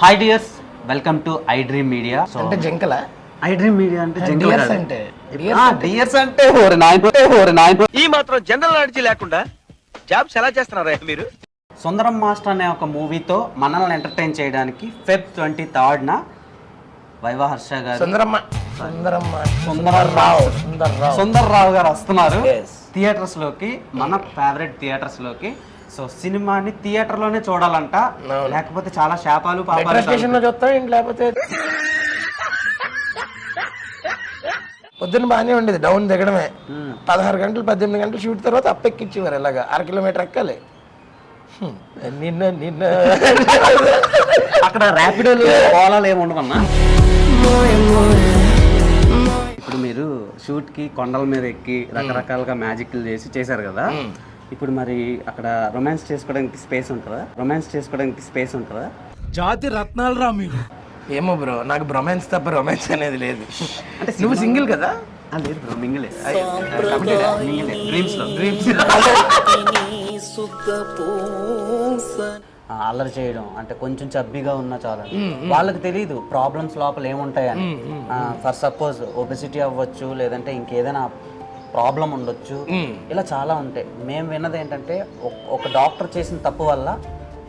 Hi dears, welcome to I Dream Media. So అంటే జంకల I Dream Media అంటే dears అంటే డియర్స్ అంటే ఓరి నాయన ఈ మాత్రం జనరల్ నాలెడ్జ్ లేకుండా జాబ్స్ ఎలా చేస్తున్నారా మీరు? సుందరం మాస్టర్ అనే ఒక మూవీతో మనల్ని ఎంటర్టైన్ చేయడానికి ఫెబ్ 23న వైవా హర్ష గారు సుందర్రావు గారు వస్తున్నారు థియేటర్స్ లోకి, మన ఫేవరెట్ థియేటర్స్ లోకి. సో సినిమాని థియేటర్ లోనే చూడాలంట, లేకపోతే చాలా శాపాలు పాపాలు చూస్తాం. లేకపోతే పొద్దున్న బాగానే ఉండేది, డౌన్ దిగడమే. 16 గంటలు 18 గంటలు షూట్ తర్వాత అప్పెక్కిచ్చేవారు. ఇలాగా 1 కిలోమీటర్ ఎక్కాలి. నిన్న అక్కడ ర్యాపిడోలు ఓలాలు ఏమి ఉండవన్నా. ఇప్పుడు మీరు షూట్ కి కొండల మీద ఎక్కి రకరకాలుగా మ్యాజిక్లు చేశారు కదా. ఇప్పుడు మరి అక్కడ రొమాన్స్ చేసుకోవడానికి స్పేస్ ఉంటుందా? జాతి రత్నాలు రా మీరు. ఏమో బ్రో, నాకు బ్రొమాన్స్ తప్ప రొమాన్స్ అనేది లేదు. అంటే నువ్వు సింగిల్ కదా? లేదు బ్రో, మింగిలే డ్రీమ్స్ అల్లరి చేయడం అంటే కొంచెం చబ్బీగా ఉన్నా చాలా. వాళ్ళకి తెలియదు ప్రాబ్లమ్స్ లోపల ఏముంటాయని. ఫర్ సపోజ్ ఒబెసిటీ అవ్వచ్చు, లేదంటే ఇంకేదైనా ప్రాబ్లం ఉండొచ్చు, ఇలా చాలా ఉంటాయి. మేము విన్నది ఏంటంటే ఒక డాక్టర్ చేసిన తప్పు వల్ల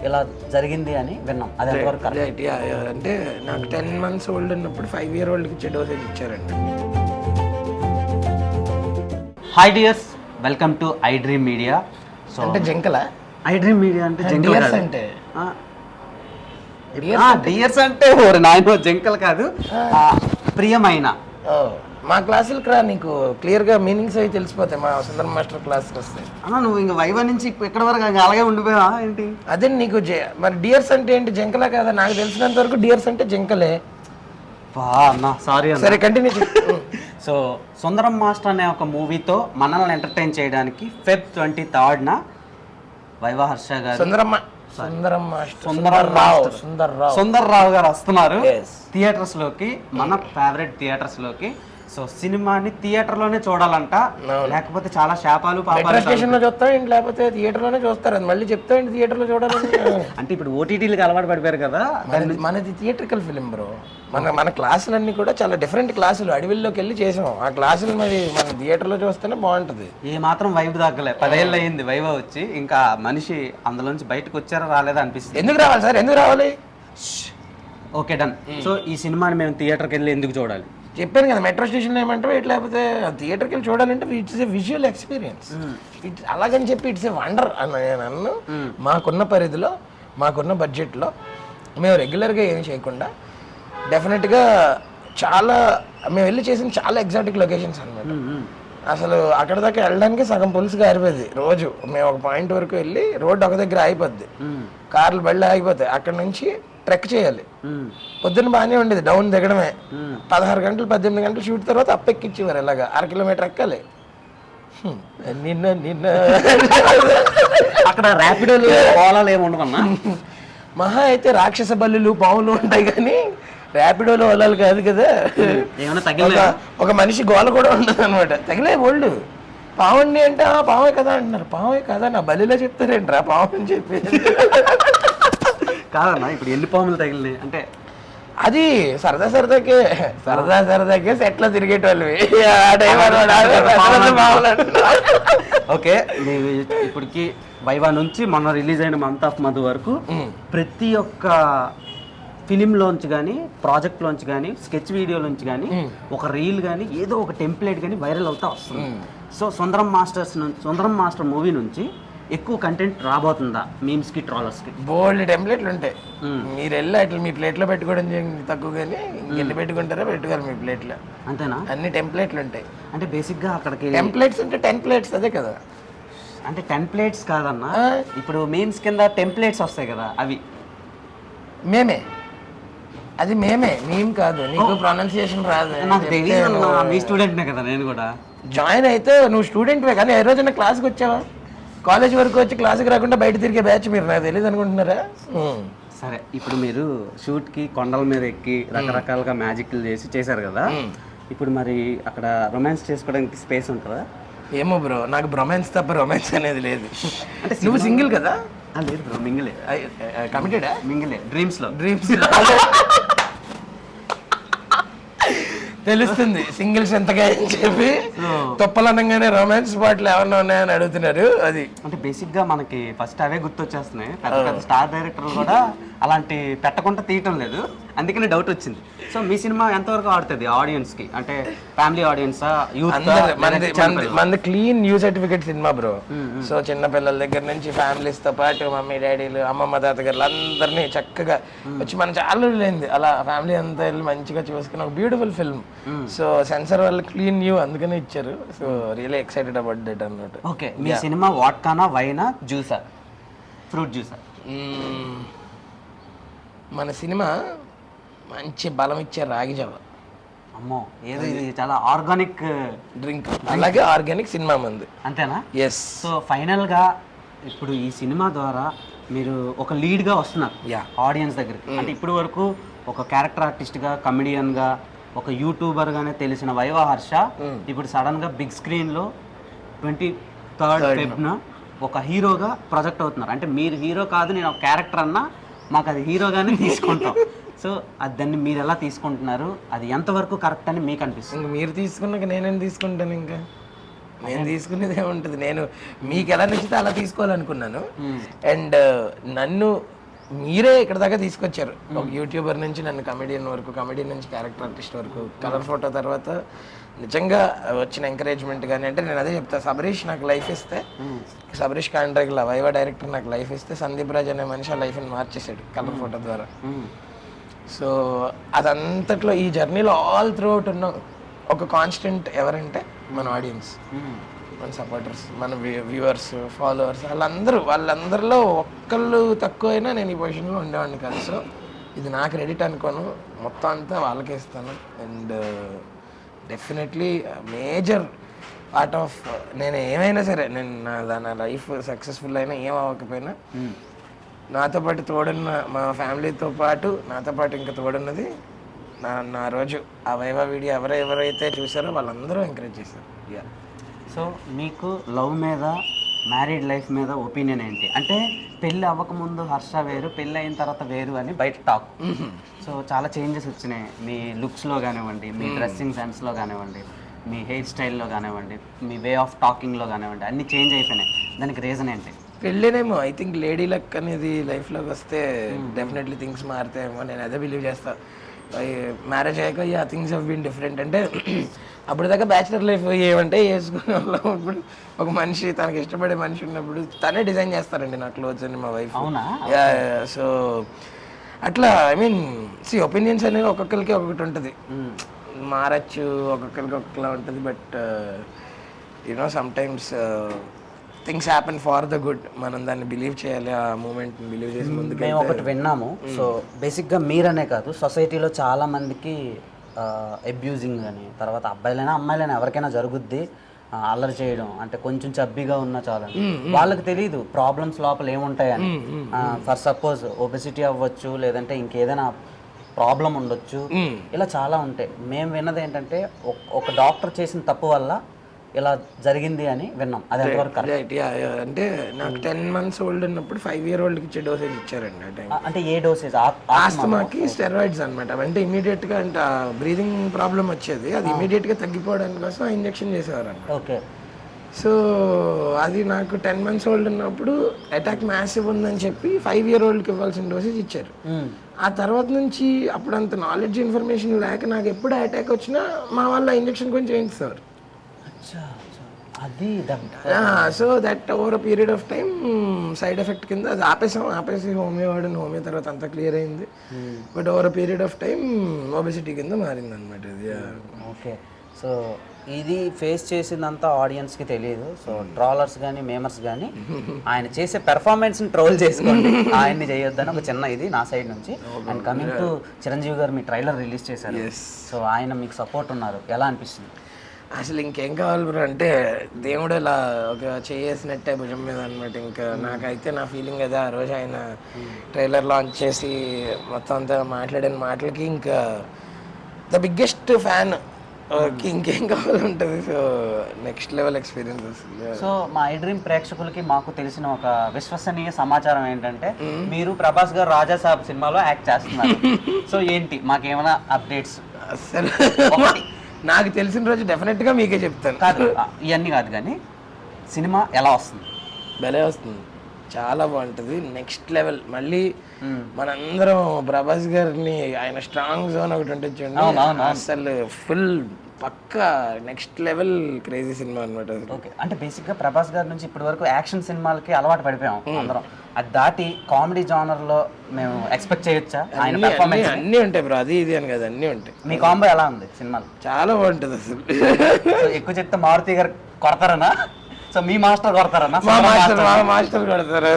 ఇలా జరిగింది అని విన్నాం. అది ఎంతవరకు అంటే నాకు 10 months ఓల్డ్ ఉన్నప్పుడు 5 year old కి డోసేజ్ ఇచ్చారండి. Hi dears, welcome to I Dream Media. So అంటే జంకల ఐ డ్రీమ్ మీడియా అంటే డియర్స్ అంటే డియర్స్ అంటే ఓరి నాయన జంకలు కాదు, ప్రియమైన. మా క్లాసులకు రా, నీకు క్లియర్ గా మీనింగ్స్ అవి తెలిసిపోతాయి మా సుందరం మాస్టర్ క్లాస్కి వస్తాయి. నువ్వు ఇంకా వైవా నుంచి ఎక్కడి వరకు అలాగే ఉండిపోయా ఏంటి? అదే నీకు మరి డియర్స్ అంటే ఏంటి, జంకలా కదా? నాకు తెలిసినంత వరకు డియర్స్ అంటే జంకలే. సారీ, సరే కంటిన్యూ. సో సుందరం మాస్టర్ అనే ఒక మూవీతో మనల్ని ఎంటర్టైన్ చేయడానికి ఫెబ్ 23న వైవా హర్ష గారు సుందర్రావు గారు వస్తున్నారు థియేటర్స్ లోకి, మన ఫేవరెట్ థియేటర్స్ లోకి. సో సినిమాని థియేటర్ లోనే చూడాలంట, లేకపోతే చాలా శాపాలు పాపాలు చూస్తాం. లేకపోతే థియేటర్ లోనే చూస్తారు. అది మళ్ళీ చెప్తాండి థియేటర్ లో చూడాలని. అంటే ఇప్పుడు ఓటీటీలకు అలవాటు పడిపోయారు కదా. మనది థియేట్రికల్ ఫిలిం బ్రో. మన క్లాసులన్నీ కూడా చాలా డిఫరెంట్ క్లాసులు, అడవిల్లోకి వెళ్ళి చేసాం. ఆ క్లాసులు మరి మన థియేటర్ లో చూస్తేనే బాగుంటది. ఏ మాత్రం వైబ్ తగ్గలే. 10 ఏళ్ళు అయింది వైవా వచ్చి, ఇంకా మనిషి అందులోంచి బయటకు వచ్చారా రాలేదా అనిపిస్తుంది. ఎందుకు రావాలి సార్, ఎందుకు రావాలి? Okay done. సో ఈ సినిమాని మేము థియేటర్కి వెళ్ళి ఎందుకు చూడాలి? చెప్పాను కదా, మెట్రో స్టేషన్లో ఏమంటారు, ఇట్లా లేకపోతే థియేటర్కి వెళ్ళి చూడాలంటే it's a visual experience. It's అలాగని చెప్పి ఇట్స్ ఏ వండర్ అన్న నేను అన్ను. మాకున్న పరిధిలో, మాకున్న బడ్జెట్లో మేము రెగ్యులర్గా ఏం చేయకుండా డెఫినెట్గా చాలా మేము వెళ్ళి చేసిన చాలా ఎగ్జాటిక్ లొకేషన్స్ అనమాట. అసలు అక్కడ దాకా వెళ్ళడానికి సగం పులుసుగా ఆరిపోద్ది రోజు. మేము ఒక పాయింట్ వరకు వెళ్ళి రోడ్డు ఒక దగ్గర ఆగిపోద్ది, కార్లు బళ్ళు ఆగిపోతాయి. అక్కడ నుంచి ట్రెక్ చేయాలి. పొద్దున్న బాగానే ఉండేది, డౌన్ దిగడమే. 16 గంటలు 18 గంటలు షూట్ తర్వాత అప్పెక్కిచ్చేవారు. ఇలాగా 1 కిలోమీటర్ ఎక్కాలి. నిన్న అక్కడ ర్యాపిడోలు ఓలాలు ఏమి ఉండవన్నా. మహా అయితే రాక్షస బల్లులు పాములు ఉంటాయి, కానీ ర్యాపిడోలో ఓలాలు కాదు కదా. ఏమన్నా తగిలిన ఒక మనిషి గోల కూడా ఉండదు అనమాట. తగిలే ఓల్డ్ పావండి అంటే పావే కదా అంటున్నారు. పావే కదా, నా బలిలో చెప్తారేంట్రా పావు అని చెప్పి. కాదన్నా, ఇప్పుడు ఎన్ని పాములు తగిలినాయి అంటే అది సరదాకే సెట్లో తిరిగేటోళ్ళు. ఓకే, ఇప్పటికి వైవా నుంచి మొన్న రిలీజ్ అయిన మంత్ ఆఫ్ మధు వరకు ప్రతి ఒక్క ఫిలింలోంచి కానీ, ప్రాజెక్ట్లోంచి కానీ, స్కెచ్ వీడియోలోంచి కానీ ఒక రీల్ కానీ, ఏదో ఒక టెంప్లెట్ కానీ వైరల్ అవుతా వస్తుంది. సో సుందరం మాస్టర్ మూవీ నుంచి ఎక్కువ కంటెంట్ రాబోతుందా మీమ్స్ కి, ట్రాలర్స్ కి? బోల్డ్ టెంప్లెట్లు ఉంటాయి. మీరు వెళ్ళి అట్లా మీ ప్లేట్లో పెట్టుకోవడం తక్కువ, కానీ ఇంకెన్ని పెట్టుకుంటారో పెట్టుకోరు మీ ప్లేట్లో. అంతేనా? అన్ని టెంప్లెట్లు ఉంటాయి. అంటే బేసిక్ గా అక్కడికి టెంప్లెట్స్ అంటే 10 plates అదే కదా. అంటే 10 plates కాదన్నా, ఇప్పుడు మీమ్స్ కింద టెంప్లెట్స్ వస్తాయి కదా, అవి మేమే. అది మేమే, మేము కాదు. నీకు ప్రొనౌన్సియేషన్ రాదు. నాకు తెలియదు, మీ స్టూడెంట్నే కదా నేను కూడా. జాయిన్ అయితే నువ్వు స్టూడెంట్వే, కానీ ఏ రోజున క్లాస్కి వచ్చావా? కాలేజ్ వరకు వచ్చి క్లాస్కి రాకుండా బయట తిరిగే బ్యాచ్ మీరు, నాకు తెలియదు అనుకుంటున్నారా? సరే, ఇప్పుడు మీరు షూట్ కి కొండల మీద ఎక్కి రకరకాలుగా మ్యాజిక్లు చేశారు కదా. ఇప్పుడు మరి అక్కడ రొమాన్స్ చేసుకోవడానికి స్పేస్ ఉంటుందా? ఏమో బ్రో, నాకు బ్రొమాన్స్ తప్ప రొమాన్స్ అనేది లేదు. అంటే నువ్వు సింగిల్ కదా? లేదు బ్రో, మింగిలే కమిటెడా? మింగిలే డ్రీమ్స్లో. డ్రీమ్స్ తెలుస్తుంది సింగిల్స్ ఎంతగా అని చెప్పి. తొప్పలు అనగానే రొమాన్స్ పాటలు ఏమన్నా ఉన్నాయని అడుగుతున్నారు. అది అంటే బేసిక్గా మనకి ఫస్ట్ అవే గుర్తొచ్చేస్తున్నాయి. పెద్ద పెద్ద స్టార్ డైరెక్టర్లు కూడా అలాంటి పెట్టకుండా తీయటం లేదు, అందుకనే డౌట్ వచ్చింది. సో మీ సినిమా ఎంతవరకు ఆడుతుంది ఆడియన్స్కి, అంటే ఫ్యామిలీ ఆడియన్సా, యూత్? మంది clean new certificate cinema bro. So చిన్న పిల్లల దగ్గర నుంచి ఫ్యామిలీస్ తో పాటు మమ్మీ డాడీలు, అమ్మమ్మ తాతగారులు అందరినీ చక్కగా వచ్చి మనం చాలా రోజులైంది అలా ఫ్యామిలీ అంతా వెళ్ళి మంచిగా చూసుకున్న ఒక బ్యూటిఫుల్ ఫిల్మ్. సో సెన్సర్ వాళ్ళు క్లీన్ న్యూ అందుకనే ఇచ్చారు. So really excited about that అన్నట్టు. ఓకే, మీ సినిమా వాట్కానా, వైనా, జ్యూసా, ఫ్రూట్ జ్యూసా? మన సినిమా మంచి బలం ఇచ్చే రాగి జావ. అమ్మో, ఏదో ఇది చాలా ఆర్గానిక్ డ్రింక్, అలాగే ఆర్గానిక్ సినిమా మంది. అంతేనా? ఎస్. సో ఫైనల్గా ఇప్పుడు ఈ సినిమా ద్వారా మీరు ఒక లీడ్గా వస్తున్నారు ఆడియన్స్ దగ్గరికి. అంటే ఇప్పుడు వరకు ఒక క్యారెక్టర్ ఆర్టిస్ట్గా, కమెడియన్గా, ఒక యూట్యూబర్గానే తెలిసిన వైవా హర్ష ఇప్పుడు సడన్గా బిగ్ స్క్రీన్లో 23rd February ఒక హీరోగా ప్రొజెక్ట్ అవుతున్నారు. అంటే మీరు హీరో కాదు, నేను ఒక క్యారెక్టర్ అన్నా మాకు అది హీరోగానే తీసుకుంటాం. సో అది దాన్ని మీరు ఎలా తీసుకుంటున్నారు, అది ఎంతవరకు కరెక్ట్ అని మీకు అనిపిస్తుంది? ఇంకా మీరు తీసుకున్నాక నేనేం తీసుకుంటాను? ఇంకా నేను తీసుకునేది ఏముంటుంది, నేను మీకు ఎలా నచ్చితే అలా తీసుకోవాలనుకున్నాను. అండ్ నన్ను మీరే ఇక్కడ దాకా తీసుకొచ్చారు. ఒక యూట్యూబర్ నుంచి నన్ను కమెడియన్ వరకు, కమెడియన్ నుంచి క్యారెక్టర్ ఆర్టిస్ట్ వరకు, కలర్ ఫోటో తర్వాత నిజంగా వచ్చిన ఎంకరేజ్మెంట్ కానీ, అంటే నేను అదే చెప్తా, సబరీష్ నాకు లైఫ్ ఇస్తే, సబరీష్ కాండ్రేగ్ల వైవా డైరెక్టర్ నాకు లైఫ్ ఇస్తే, సందీప్ రాజ్ అనే మనిషి ఆ లైఫ్ని మార్చేసాడు కలర్ ఫోటో ద్వారా. సో అదంతట్లో ఈ జర్నీలో ఆల్ త్రూ అవుట్ ఉన్న ఒక కాన్స్టెంట్ ఎవరంటే మన ఆడియన్స్, మన సపోర్టర్స్, మన వ్యూవర్స్, ఫాలోవర్స్, వాళ్ళందరిలో ఒక్కళ్ళు తక్కువైనా నేను ఈ పొజిషన్లో ఉండేవాడిని కాదు. సో ఇది నా క్రెడిట్ అనుకోను, మొత్తం అంతా వాళ్ళకే ఇస్తాను. And definitely major part of నేను ఏమైనా సరే, నేను నా లైఫ్ సక్సెస్ఫుల్ అయినా ఏం అవ్వకపోయినా నాతో పాటు తోడున్న మా ఫ్యామిలీతో పాటు నాతో పాటు ఇంకా తోడున్నది నా రోజు ఆ వైవా వీడియో ఎవరైతే చూసారో వాళ్ళందరూ ఎంకరేజ్ చేశారు. సో మీకు లవ్ మీద, మ్యారీడ్ లైఫ్ మీద ఒపీనియన్ ఏంటి? అంటే పెళ్ళి అవ్వకముందు హర్ష వేరు, పెళ్ళి అయిన తర్వాత వేరు అని బయట టాక్. సో చాలా చేంజెస్ వచ్చినాయి మీ లుక్స్లో కానివ్వండి, మీ డ్రెస్సింగ్ సెన్స్లో కానివ్వండి, మీ హెయిర్ స్టైల్లో కానివ్వండి, మీ వే ఆఫ్ టాకింగ్లో కానివ్వండి, అన్నీ చేంజ్ అయిపోయినాయి. దానికి రీజన్ ఏంటి? పెళ్ళేనేమో. ఐ థింక్ లేడీ లక్ అనేది లైఫ్లోకి వస్తే డెఫినెట్లీ థింగ్స్ మారుతాయేమో, నేను అదే బిలీవ్ చేస్తాను. మ్యారేజ్ అయ్యాక థింగ్స్ హవ్ బీన్ డిఫరెంట్. అంటే అప్పుడు దాకా బ్యాచిలర్ లైఫ్ ఏమంటే వేసుకునే వాళ్ళం. ఇప్పుడు ఒక మనిషి తనకి ఇష్టపడే మనిషి ఉన్నప్పుడు తనే డిజైన్ చేస్తారండి నా క్లోత్స్ అని మా వైఫ్. సో అట్లా ఐ మీన్ ఒపీనియన్స్ అనేవి ఒక్కొక్కరికి ఒక్కొక్కటి ఉంటుంది, మారచ్చు, ఒక్కొక్కరికి ఒక్కొక్కలా ఉంటుంది. But you know some times things happen for the good. మనం దాన్ని బిలీవ్ చేయాలి, ఆ మూమెంట్ని బిలీవ్ చేసి ముందుకు. మేము ఒకటి విన్నాము. సో బేసిక్గా మీరనే కాదు, సొసైటీలో చాలా మందికి అబ్యూజింగ్ అని, తర్వాత అబ్బాయిలైనా అమ్మాయిలైనా ఎవరికైనా జరుగుద్ది అల్లరి చేయడం, అంటే కొంచెం చబ్బీగా ఉన్నా చాలని. వాళ్ళకి తెలియదు ప్రాబ్లమ్స్ లోపల ఏముంటాయని. ఫర్ సపోజ్ ఒబెసిటీ అవ్వచ్చు, లేదంటే ఇంకేదైనా ప్రాబ్లం ఉండొచ్చు, ఇలా చాలా ఉంటాయి. మేము విన్నది ఏంటంటే ఒక డాక్టర్ చేసిన తప్పు వల్ల ఇలా జరిగింది అని విన్నాం. అది ఎంతవరకు రైట్? అంటే నాకు 10 months ఓల్డ్ ఉన్నప్పుడు 5 year oldకి ఇచ్చే డోసేజ్ ఇచ్చారండి ఆ టైం. అంటే ఏ డోసేజ్? ఆస్తమాకి స్టెరాయిడ్స్ అనమాట. అంటే ఇమీడియట్గా అంటే బ్రీదింగ్ ప్రాబ్లం వచ్చేది, అది ఇమీడియట్గా తగ్గిపోవడానికి కోసం ఆ ఇంజెక్షన్ చేసేవారు అన్నమాట. ఓకే. సో అది నాకు 10 months ఓల్డ్ ఉన్నప్పుడు అటాక్ మ్యాసివ్ ఉందని చెప్పి 5 year oldకి ఇవ్వాల్సిన డోసేజ్ ఇచ్చారు. ఆ తర్వాత నుంచి అప్పుడు అంత నాలెడ్జ్ ఇన్ఫర్మేషన్ లేక నాకు ఎప్పుడు అటాక్ వచ్చినా మా వాళ్ళ ఇంజెక్షన్ కొంచెం చేయించేవారు. అది so that over a period of time side effect కింద అది ఆపేసి హోమియో వాడిని, హోమియో తర్వాత అంతా క్లియర్ అయింది. But over a period of time obesity కింద మారింది అనమాట ఇది. ఓకే. సో ఇది ఫేస్ చేసిందంతా ఆడియన్స్కి తెలియదు. సో ట్రోలర్స్ కానీ మేమర్స్ కానీ ఆయన చేసే పెర్ఫార్మెన్స్ని ట్రోల్ చేసుకోండి, ఆయన్ని చేయొద్దని ఒక చిన్న ఇది నా సైడ్ నుంచి. అండ్ కమింగ్ టు చిరంజీవి గారు, మీ ట్రైలర్ రిలీజ్ చేశారు. సో ఆయన మీకు సపోర్ట్ ఉన్నారు, ఎలా అనిపిస్తుంది? అసలు ఇంకేం కావాలి బ్రో, అంటే దేవుడు ఇలా ఒక చేసినట్టే భుజం మీద అనమాట. ఇంకా నాకైతే నా ఫీలింగ్ అదే. ఆ రోజు ఆయన ట్రైలర్ లాంచ్ చేసి మొత్తం అంతా మాట్లాడిన మాటలకి ఇంకా ద బిగ్గెస్ట్ ఫ్యాన్ ఇంకేం కావాలంటది. So next level experiences. So మా ఐ డ్రీమ్ ప్రేక్షకులకి మాకు తెలిసిన ఒక విశ్వసనీయ సమాచారం ఏంటంటే మీరు ప్రభాస్ గారు రాజా సాబ్ సినిమాలో యాక్ట్ చేస్తున్నారు. సో ఏంటి మాకేమైనా అప్డేట్స్? అసలు నాకు తెలిసిన రోజు డెఫినెట్గా మీకే చెప్తాను. కాదు ఇవన్నీ కాదు కానీ సినిమా ఎలా వస్తుంది? భలే వస్తుంది, చాలా బాగుంటుంది, నెక్స్ట్ లెవెల్. మళ్ళీ మనందరం ప్రభాస్ గారిని ఆయన స్ట్రాంగ్ జోన్ ఒకటి ఉంటుంది చూడండి, అసలు ఫుల్ పక్కా నెక్స్ట్ లెవెల్ క్రేజీ సినిమా అనమాట. ఓకే, అంటే బేసిక్గా ప్రభాస్ గారి నుంచి ఇప్పటి వరకు యాక్షన్ సినిమాలకి అలవాటు పడిపోయాం అందరం. అది దాటి కామెడీ జానర్లో మేము ఎక్స్పెక్ట్ చేయొచ్చా? ఆయన పెర్ఫార్మెన్స్ అన్నీ ఉంటాయి బ్రో, అది ఇది అని కదా, అన్నీ ఉంటాయి. మీ కాంబో ఎలా ఉంది సినిమాలో? చాలా బాగుంటుంది అసలు. ఎక్కువ చెప్తే మారుతి గారు కొడతారనా? సో మీ మాస్టర్ కొడతారన్నా? మాస్టర్ కొడతారు.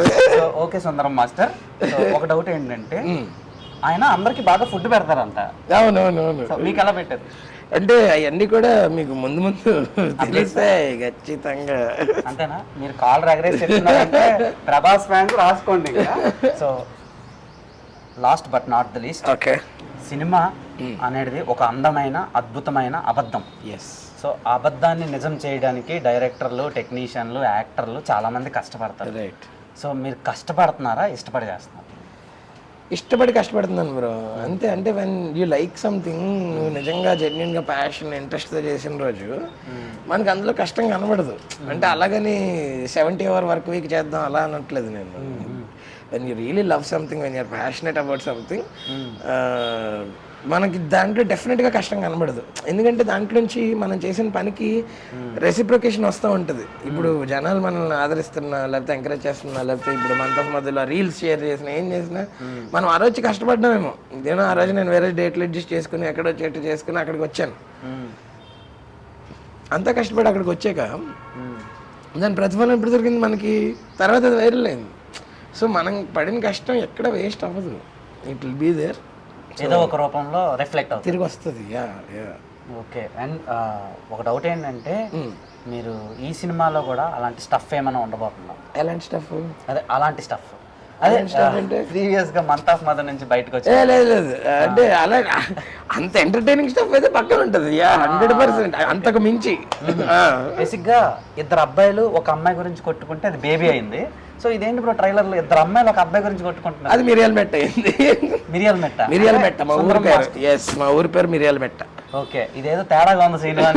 ఓకే సుందరం మాస్టర్, ఒక డౌట్ ఏంటంటే ఆయన అందరికి బాగా ఫుడ్ పెడతారంట. అవునవునవును. సో మీకు ఎలా పెట్టారు? అంటే అవన్నీ కూడా మీకు ముందు ముందు తెలిస్తాయి ఖచ్చితంగా. అంతేనా? మీరు కాల్ రెగరేజ్ చెప్తున్నారంటే ప్రభాస్ ఫ్యాన్స్ రాసుకోండి. So last but not the least, okay, cinema అనేది ఒక అందమైన అద్భుతమైన అబద్ధం. ఎస్. సో ఆ అబద్ధాన్ని నిజం చేయడానికి డైరెక్టర్లు, టెక్నీషియన్లు, యాక్టర్లు చాలామంది కష్టపడతారు. రైట్. సో మీరు కష్టపడుతున్నారా, ఇష్టపడి చేస్తున్నారా? ఇష్టపడి కష్టపడుతున్నాను బ్రో, అంతే. అంటే వెన్ యూ లైక్ సంథింగ్, నువ్వు నిజంగా జెన్యున్గా ప్యాషన్ ఇంట్రెస్ట్తో చేసిన రోజు మనకి అందులో కష్టం కనబడదు. అంటే అలాగని 70 hour వర్క్ వీక్ చేద్దాం అలా అనట్లేదు నేను. When you really love something, when you're passionate about something, మనకి దాంట్లో డెఫినెట్గా కష్టం కనబడదు. ఎందుకంటే దాంట్లోంచి మనం చేసిన పనికి రెసిప్రొకేషన్ వస్తూ ఉంటుంది. ఇప్పుడు జనాలు మనల్ని ఆదరిస్తున్నా, లేకపోతే ఎంకరేజ్ చేస్తున్నా, లేకపోతే ఇప్పుడు మనతో మధ్యలో రీల్స్ షేర్ చేసినా, ఏం చేసినా మనం ఆ రోజు కష్టపడ్డామేమో. ఇదేమో ఆ రోజు నేను వేరే డేట్లు అడ్జస్ట్ చేసుకుని ఎక్కడో చెట్టు చేసుకుని అక్కడికి వచ్చాను. అంతా కష్టపడి అక్కడికి వచ్చాక దాని ప్రతిఫలం ఎప్పుడు దొరికింది మనకి? తర్వాత అది వైరల్ అయింది. సో మనం పడిన కష్టం ఎక్కడ వేస్ట్ అవ్వదు, ఇట్ విల్ బీ దేర్, ఏదో ఒక రూపంలో రిఫ్లెక్ట్ అవుతుంది, తిరిగి వస్తుంది. ఓకే. అండ్ ఒక డౌట్ ఏంటంటే మీరు ఈ సినిమాలో కూడా అలాంటి స్టఫ్ ఏమైనా ఉండబోతుందా? ఎలాంటి స్టఫ్? అదే అలాంటి స్టఫ్, అదే అంటే ప్రీవియస్ గా మంత్ ఆఫ్ మదర్ నుంచి బయటకు వచ్చి లేదు అంటే అలా అంత ఎంటర్టైనింగ్ స్టఫ్ అయితే పక్కన ఉంటుంది 100%, అంతకు మించి. బేసిక్ గా ఇద్దరు అబ్బాయిలు ఒక అమ్మాయి గురించి కొట్టుకుంటే అది బేబీ అయింది. సో ఇదేంటి బ్రో, ట్రైలర్ లో ఇద్దరు అమ్మాయిలు ఒక అబ్బాయి గురించి కొట్టుకుంటున్నారు? అది మిరియాల మెట్ట అయింది. మిరియాల మెట్ట? మిరియాల మెట్ట మా ఊరి పేరు. ఎస్, మా ఊరి పేరు మిరియాల మెట్ట. ఓకే, ఇదేదో తేడాగా ఉంది సినిమా.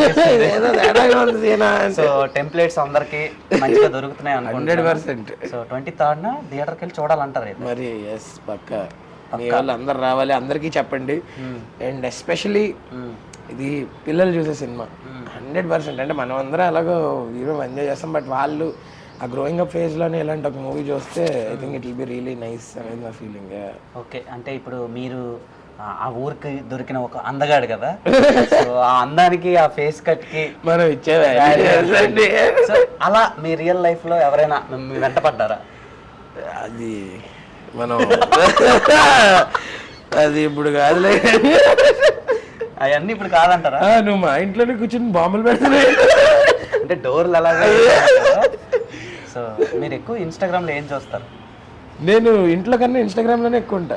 సో టెంప్లెట్స్ అందరికి మంచిగా దొరుకుతున్నాయి అనుకుంటున్నాను. 100%. సో 23rd థియేటర్కి వెళ్ళి చూడాలంటారు మరి. ఎస్, పక్కా మీ వాళ్ళు అందరు రావాలి, అందరికీ చెప్పండి. అండ్ ఎస్పెషలీ ఇది పిల్లలు చూసే సినిమా 100%. అంటే మనం అందరం అలాగో హీరో ఎంజాయ్ చేస్తాం, బట్ వాళ్ళు ఆ గ్రోయింగ్ అప్ ఫేజ్లోనే ఇలాంటి ఒక మూవీ చూస్తే I think it will be really nice అనేది నా ఫీలింగ్. ఓకే, అంటే ఇప్పుడు మీరు ఆ ఊరికి దొరికిన ఒక అందగాడు కదా, సో ఆ అందానికి ఆ ఫేస్ కట్ కి మనం ఇచ్చేది సో అలా మీ రియల్ లైఫ్ లో ఎవరైనా మీ వెంట పడ్డారా? అది మనం అది ఇప్పుడు కాదులే, అవన్నీ ఇప్పుడు కాదంటారా? నువ్వు మా ఇంట్లోనే కూర్చొని బాంబులు పెడుతున్నాయి అంటే డోర్లు అలాగే. సో మీరు ఎక్కువ ఇన్స్టాగ్రామ్ లో ఏం చూస్తారు? నేను ఇంట్లో కన్నా ఇన్స్టాగ్రామ్ లోనే ఎక్కువ ఉంటా.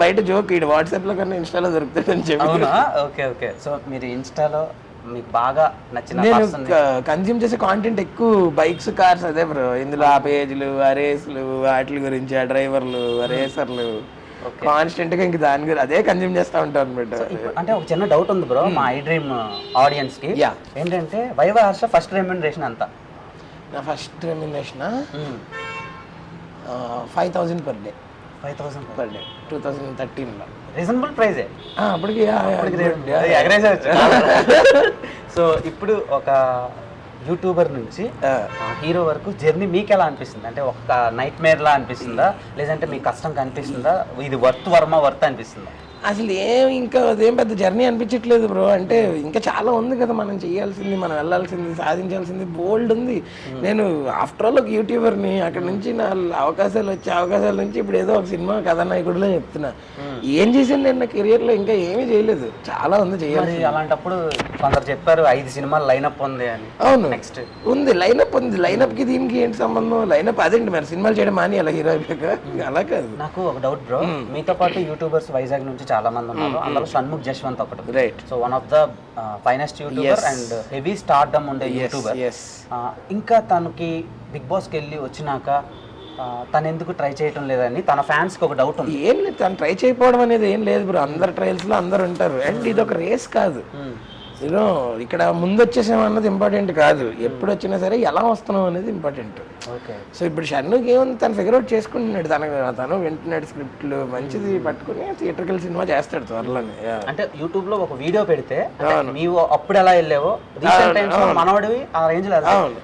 బయట జోక్ ఇటు వాట్సాప్ లో కన్నా ఇన్స్టాలో దొరుకుతాడని చెప్పి. అవునా? Okay okay. సో మీరు ఇన్స్టాలో మీకు బాగా నచ్చిన నేను కన్జ్యూమ్ చేసే కాంటెంట్ ఎక్కువ బైక్స్, కార్స్, అదే బ్రో. ఇందులో ఆ పేజ్లు, ఆ రేస్లు, వాటి గురించి, ఆ డ్రైవర్లు, ఆ రేసర్లు, కాన్స్టెంట్ గా ఇంక దాని గురించి అదే కన్జ్యూమ్ చేస్తా ఉంటాను అనమాట. అంటే ఒక చిన్న డౌట్ ఉంది బ్రో మా ఐ డ్రీమ్ ఆడియన్స్ కి. ఏంటంటే వైవా హర్ష ఫస్ట్ రెమ్యూనరేషన్ ఎంత? నా first remuneration 5,000 per day. 5,000 per day 2013లో. రీజనబుల్ ప్రైజే అప్పటికి. సో ఇప్పుడు ఒక యూట్యూబర్ నుంచి హీరో వరకు జర్నీ మీకు ఎలా అనిపిస్తుంది? అంటే ఒక నైట్ మేర్ లా అనిపిస్తుందా, లేదంటే మీకు కష్టం కనిపిస్తుందా, ఇది వర్త్ అనిపిస్తుందా? అసలు ఇంకా అదేం పెద్ద జర్నీ అనిపించట్లేదు బ్రో. అంటే ఇంకా చాలా ఉంది కదా మనం చేయాల్సింది, మనం వెళ్ళాల్సింది, సాధించాల్సింది బోల్డ్ ఉంది. నేను ఆఫ్టర్ ఆల్ ఒక యూట్యూబర్ని, అక్కడ నుంచి నా అవకాశాల నుంచి ఇప్పుడు ఏదో ఒక సినిమా కథానాయకుడిలో చెప్తున్నా. ఏం చేశాను నేను నా కెరియర్లో? ఇంకా ఏమీ చేయలేదు, చాలా ఉంది చేయాలి. అలాంటప్పుడు కొందరు చెప్పారు 5 సినిమాలు లైనప్ ఉంది అని. అవును నెక్స్ట్ ఉంది, లైనప్ ఉంది. లైనప్కి దీనికి ఏంటి సంబంధం? లైనప్ అదేంటి మరి సినిమాలు చేయడం మాని అలా హీరో అయిపోయాక? అలా కాదు. నాకు ఒక డౌట్ బ్రో, మీతో పాటు యూట్యూబర్స్ వైజాగ్ నుంచి చాలా మంది ఉన్నారు, అందులో షణ్ముఖ్ జశ్వంత్ ఒకటి. Right. So one of the finest YouTuber and heavy stardom ఉండే యూట్యూబర్. ఇంకా తనకి బిగ్ బాస్కి వెళ్ళి వచ్చినాక తను ఎందుకు ట్రై చేయటం లేదని తన ఫ్యాన్స్కి ఒక డౌట్ ఉంది. ఏం లేదు, తను ట్రై చేయకపోవడం అనేది ఏం లేదు బ్రో. అందరు ట్రయల్స్లో అందరు ఉంటారు. అండ్ ఇది ఒక రేస్ కాదు. యూనో ఇక్కడ ముందు వచ్చేసాం అన్నది ఇంపార్టెంట్ కాదు, ఎప్పుడు వచ్చినా సరే ఎలా వస్తున్నాం అనేది ఇంపార్టెంట్. ఓకే. సో ఇప్పుడు షన్నుకి ఏముంది, తను ఫిగర్ అవుట్ చేసుకుంటున్నాడు. తను వింటున్నాడు స్క్రిప్ట్లు, మంచిది పట్టుకుని థియేటర్కి సినిమా చేస్తాడు త్వరలోనే. అంటే యూట్యూబ్ లో ఒక వీడియో పెడితే నీవు అప్పుడు ఎలా వెళ్ళావో రీసెంట్ టైమ్స్ మనోడివి ఆ రేంజ్ లో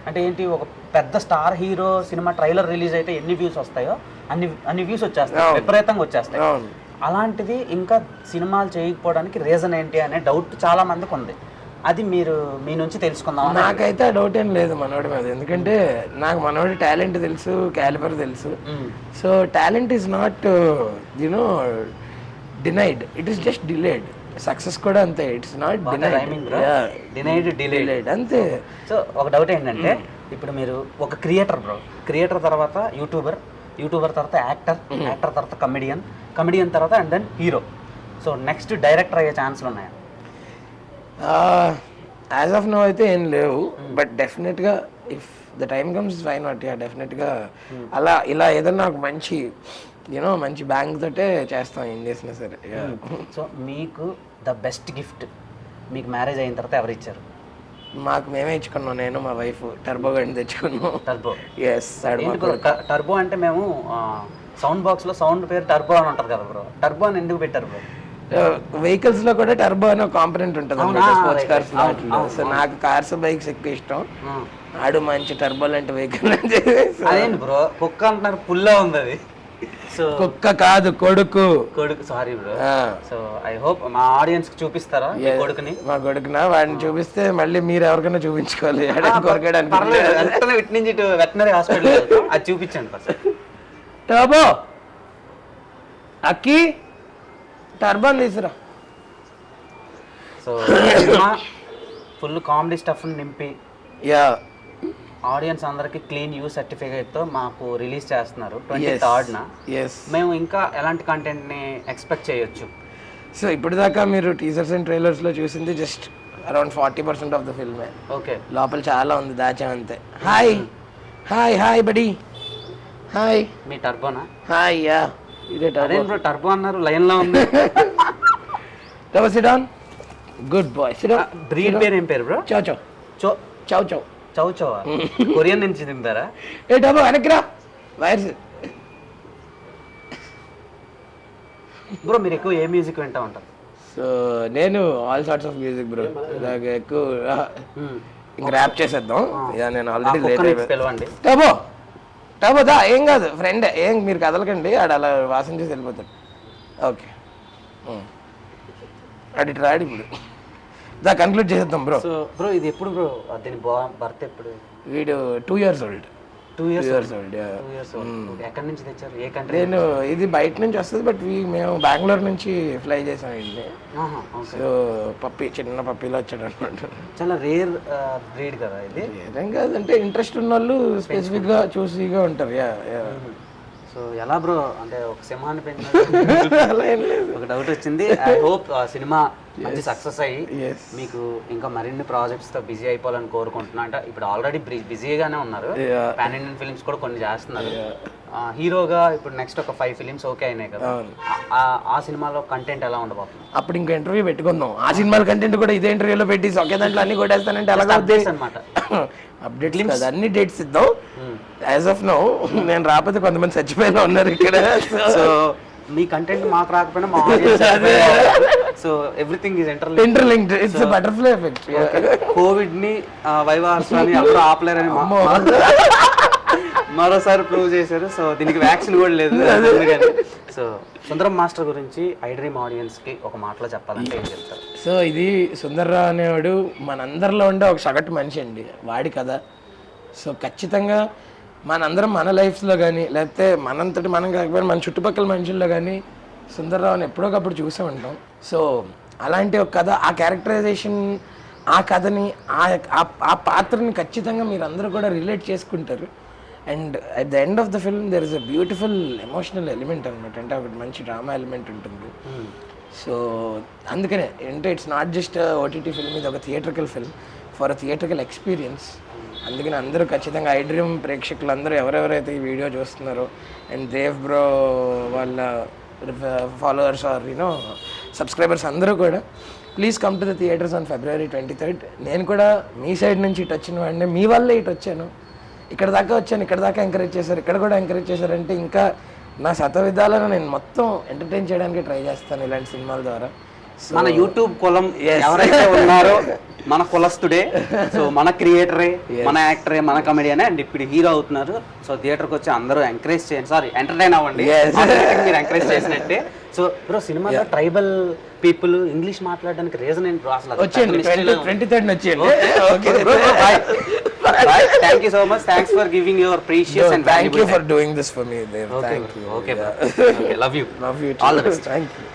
అంటే ఏంటి, ఒక పెద్ద star hero cinema trailer release అయితే ఎన్ని వ్యూస్ వస్తాయో అన్ని వ్యూస్ వచ్చేస్తాయి, విపరీతంగా వచ్చేస్తాయి. అలాంటిది ఇంకా సినిమాలు చేయకపోవడానికి రీజన్ ఏంటి అనే డౌట్ చాలా మందికి ఉంది. అది మీరు మీ నుంచి తెలుసుకుందాం. నాకైతే ఆ డౌట్ ఏం లేదు మనోడి మీద, ఎందుకంటే నాకు మనోడి టాలెంట్ తెలుసు, క్యాలిబర్ తెలుసు. So talent is not you know denied, it is just delayed. Success కూడా అంతే, ఇట్స్ నాట్ డినైడ్ డిలేడ్ అంతే. సో ఒక డౌట్ ఏంటంటే, ఇప్పుడు మీరు ఒక క్రియేటర్ బ్రో, క్రియేటర్ తర్వాత యూట్యూబర్ తర్వాత యాక్టర్ తర్వాత కమెడియన్ తర్వాత and then hero. So next director అయ్యే ఛాన్స్లు ఉన్నాయా? యాజ్ ఆఫ్ నో అయితే ఏం లేవు, బట్ డెఫినెట్గా if the time comes why not. డెఫినెట్గా అలా ఇలా ఏదన్నా ఒక మంచి మంచి బ్యాంక్ తోటే చేస్తాం ఏం చేసినా సరే. సో మీకు ద బెస్ట్ గిఫ్ట్ మీకు మ్యారేజ్ అయిన తర్వాత ఎవరు ఇచ్చారు? మాకు మేమే ఇచ్చుకున్నాం, నేను మా వైఫ్ టర్బో గండి తెచ్చుకున్నాం. టర్బో? ఎస్. టర్బో అంటే మేము సౌండ్ బాక్స్ లో సౌండ్ పేరు టర్బో అని ఉంటుంది కదా బ్రో, టర్బో అని ఎందుకు పెట్టారు బ్రో? వెహికల్స్ లో కూడా టర్బో అనే కాంపనెంట్ ఉంటుంది స్పోర్ట్స్ కార్స్ వాటిలో. సో నాకు కార్స్ బైక్స్ ఎక్కువ ఇష్టం. ఆడు మంచి టర్బో లాంటి వెహికల్. అదేంటి బ్రో కుక్క అంటున్నారు, పుల్లా ఉంది అది. సో కుక్క కాదు, కొడుకు. Sorry bro. So I hope మా ఆడియన్స్ కి చూపిస్తారా కొడుకుని? మా కొడుకునా? వాడిని చూపిస్తే మళ్ళీ మీరు ఎవరికైనా చూపించుకోవాలి. ఇటు నుంచి ఇటు వెటనరీ హాస్పిటల్ అది చూపించండి ఫస్ట్. టర్బో అక్కి టర్బోని తీసురా. సో ఫుల్ కామెడీ స్టఫ్ నింపి ఆడియన్స్ అందరికి క్లీన్ యూ సర్టిఫికేట్తో మాకు రిలీజ్ చేస్తున్నారు 23rd. మేము ఇంకా ఎలాంటి కంటెంట్ని ఎక్స్పెక్ట్ చేయొచ్చు? సో ఇప్పటిదాకా మీరు టీజర్స్ అండ్ ట్రైలర్స్లో చూసింది జస్ట్ అరౌండ్ 40% ఆఫ్ ద ఫిల్మే. ఓకే. లోపల చాలా ఉంది, దాచా అంతే. Hi hi hi buddy. Hi. మీ టర్బోనా? హాయ్. యా ఇదే టర్బో. టర్బో అన్నారు, లైన్లో ఉంది. Turbo sit down. Good boy sit down. Breed పేరు ఏం పేరు బ్రో? చౌ చౌ చౌ చౌ చౌ చౌ చౌ. కొరియన్ నుంచి తింటారా? ఏ టర్బో వెనక్కిరా వైర్స్. బ్రో మీరు ఎక్కువ ఏ మ్యూజిక్ వింటా ఉంటారు? సో నేను all sorts of music bro. ఎక్కువ ఇంకా ర్యాప్ చేసేద్దాం. నేను ఆల్రెడీ పిలవండి. టర్బో టర్బో దా, ఏం కాదు ఫ్రెండ్, ఏం మీరు కదలకండి. ఆడు అలా వాసన చేసి వెళ్ళిపోతాడు. ఓకే అడి రాడు ఇప్పుడు. దా కన్క్లూడ్ చేసేద్దాం బ్రో. సో బ్రో ఇది ఎప్పుడు బ్రో దీని బర్త్ ఎప్పుడు? వీడు 2 years old. 2 years old. ఎక్కడి నుంచి తెచ్చారు? ఏ కంట్రీ? నేను ఇది బయట నుంచి వస్తుంది, బట్ మేము బెంగళూరు నుంచి ఫ్లై చేసాం ఇది. సో పప్పి, చిన్న పప్పిలో వచ్చాడు అనమాట. చాలా రేర్ బ్రీడ్ కదా ఇది? ఏం కాదంటే ఇంట్రెస్ట్ ఉన్న వాళ్ళు స్పెసిఫిక్గా చూసిగా ఉంటారు. సో ఎలా బ్రో, అంటే ఒక సింహాన్ని పెంచిన అలా ఏం లేదు. ఒక డౌట్ వచ్చింది. ఐ హోప్ ఆ సినిమా మంచి సక్సెస్ అయ్యి మీకు ఇంకా మరిన్ని ప్రాజెక్ట్స్తో బిజీ అయిపోవాలని కోరుకుంటున్నా. అంటే ఇప్పుడు ఆల్రెడీ బిజీగానే ఉన్నారు, పాన్ ఇండియన్ ఫిల్మ్స్ కూడా కొన్ని చేస్తున్నారు. హీరోగా ఇప్పుడు నెక్స్ట్ ఒక 5 ఫిలిమ్స్ ఓకే అయినాయి కదా, ఆ సినిమాలో కంటెంట్ ఎలా ఉండబోతుంది? అప్పుడు ఇంకా ఇంటర్వ్యూ పెట్టుకుందాం. ఆ సినిమాల కంటెంట్ కూడా ఇదే ఇంటర్వ్యూలో పెట్టి ఒకే దాంట్లో అన్ని కొట్టేస్తానంటే అలాగే అనమాట. అప్డేట్ కదా, అన్ని డేట్స్ ఇద్దాం. యాజ్ ఆఫ్ నౌ నేను రాకపోతే కొంతమంది చచ్చిపోయినా ఉన్నారు ఇక్కడ. సో మీ కంటెంట్ మాకు రాకపోయినా మా audience. So everything is interlinked. It's butterfly effect. Covid ని వైవాస్ని ఎవరు ఆపలేరని మరోసారి ప్రూవ్ చేశారు. సో దీనికి వ్యాక్సిన్ కూడా లేదు. సో సుందరం మాస్టర్ గురించి ఐడ్రీమ్ ఆడియన్స్ కి ఒక మాటలో చెప్పాలంటే ఏం చెప్తారు? సో ఇది సుందర్రావు అనేవాడు మనందరిలో ఉండే ఒక సగటు మనిషి అండి, వాడి కదా. సో ఖచ్చితంగా మనందరం మన లైఫ్స్లో కానీ, లేకపోతే మనంతటి మనం కాకపోయినా మన చుట్టుపక్కల మనుషుల్లో కానీ సుందర్రావుని ఎప్పుడోకప్పుడు చూసే ఉంటాం. సో అలాంటి ఒక కథ, ఆ క్యారెక్టరైజేషన్ ఆ కథని ఆ పాత్రని ఖచ్చితంగా మీరు అందరూ కూడా రిలేట్ చేసుకుంటారు. And at the end of the film there is a beautiful emotional element అనమాట. అంటే ఒకటి మంచి డ్రామా ఎలిమెంట్ ఉంటుంది. సో అందుకనే అంటే it's not just OTT film, ఇది ఒక theatrical film for a theatrical experience. అందుకని అందరూ ఖచ్చితంగా ఐ డ్రీమ్ ప్రేక్షకులు అందరూ ఎవరెవరైతే ఈ వీడియో చూస్తున్నారో అండ్ దేవ్ బ్రో వాళ్ళ ఫాలోవర్స్ ఆర్ యూనో సబ్స్క్రైబర్స్ అందరూ కూడా please come to the theatres on February 23rd. నేను కూడా మీ సైడ్ నుంచి ఇటు వచ్చిన వాడిని, మీ వల్లే ఇటు వచ్చాను, ఇక్కడ దాకా వచ్చాను, ఇక్కడ దాకా ఎంకరేజ్ చేశారు, ఇక్కడ కూడా ఎంకరేజ్ చేశారంటే ఇంకా నా శత విధాలను నేను మొత్తం ఎంటర్టైన్ చేయడానికి ట్రై చేస్తాను ఇలాంటి సినిమాల ద్వారా. మన యూట్యూబ్ కులం ఎవరైతే ఉన్నారో మన కులస్తుడే, సో మన క్రియేటరే, మన యాక్టరే, మన కమెడియనే అండ్ ఇప్పుడు హీరో అవుతున్నారు. సో థియేటర్కి వచ్చి అందరూ ఎంకరేజ్ చేయండి, సారీ ఎంటర్టైన్ అవ్వండి, మీరు ఎంకరేజ్ చేసినట్టే. సో బ్రో సినిమాలో ట్రైబల్ పీపుల్ ఇంగ్లీష్ మాట్లాడడానికి రీజన్ ఏంటి బ్రో అసలు? వచ్చేయండి 23rd వచ్చేయండి. Thank you so much, thanks for giving your precious and thank you for doing this for me. Okay, love you, Love you too. All the best. Thank you.